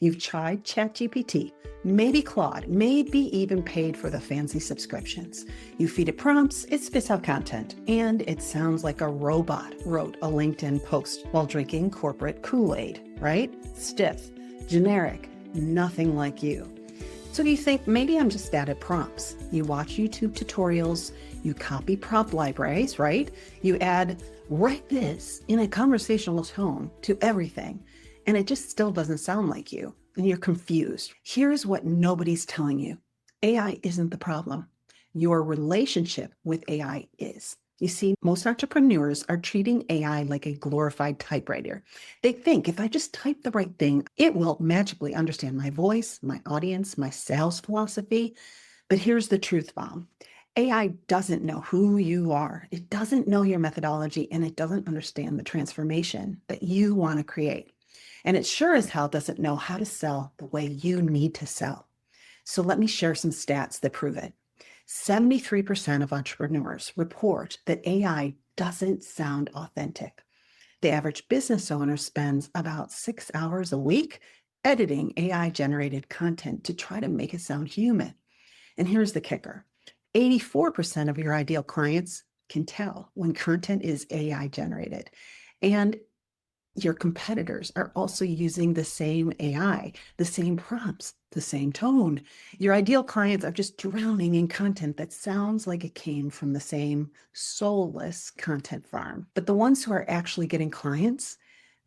You've tried ChatGPT, maybe Claude, maybe even paid for the fancy subscriptions. You feed it prompts, it spits out content, and it sounds like a robot wrote a LinkedIn post while drinking corporate Kool-Aid, right? Stiff, generic, nothing like you. So you think, maybe I'm just bad at prompts. You watch YouTube tutorials, you copy prompt libraries, right? You add, write this in a conversational tone to everything, and it just still doesn't sound like you, and you're confused. Here's what nobody's telling you. AI isn't the problem. Your relationship with AI is. You see, most entrepreneurs are treating AI like a glorified typewriter. They think if I just type the right thing, it will magically understand my voice, my audience, my sales philosophy. But here's the truth bomb. AI doesn't know who you are. It doesn't know your methodology, and it doesn't understand the transformation that you want to create. And it sure as hell doesn't know how to sell the way you need to sell. So let me share some stats that prove it. 73% of entrepreneurs report that AI doesn't sound authentic. The average business owner spends about 6 hours a week editing AI-generated content to try to make it sound human. And here's the kicker. 84% of your ideal clients can tell when content is AI-generated. And your competitors are also using the same AI, the same prompts, the same tone. Your ideal clients are just drowning in content that sounds like it came from the same soulless content farm. But the ones who are actually getting clients,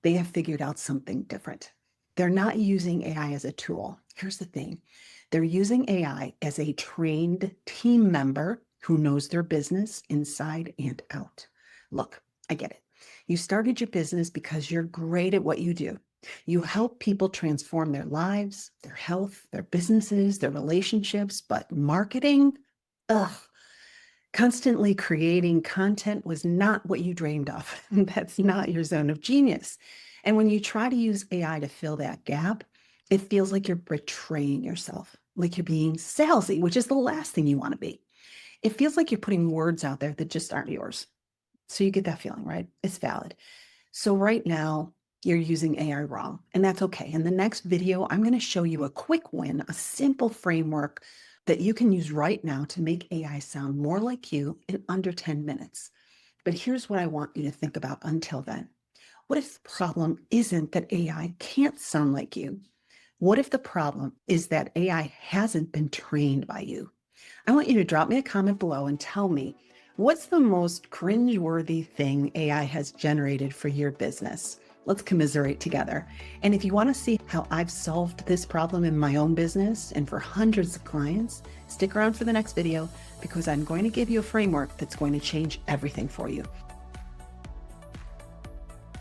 they have figured out something different. They're not using AI as a tool. Here's the thing. They're using AI as a trained team member who knows their business inside and out. Look, I get it. You started your business because you're great at what you do. You help people transform their lives, their health, their businesses, their relationships, but marketing, ugh, constantly creating content was not what you dreamed of. That's not your zone of genius. And when you try to use AI to fill that gap, it feels like you're betraying yourself, like you're being salesy, which is the last thing you want to be. It feels like you're putting words out there that just aren't yours. So you get that feeling, right? It's valid. So right now, you're using AI wrong, and that's okay. In the next video, I'm going to show you a quick win, a simple framework that you can use right now to make AI sound more like you in under 10 minutes. But here's what I want you to think about until then. What if the problem isn't that AI can't sound like you? What if the problem is that AI hasn't been trained by you? I want you to drop me a comment below and tell me, what's the most cringe-worthy thing AI has generated for your business? Let's commiserate together. And if you want to see how I've solved this problem in my own business and for hundreds of clients, stick around for the next video because I'm going to give you a framework that's going to change everything for you.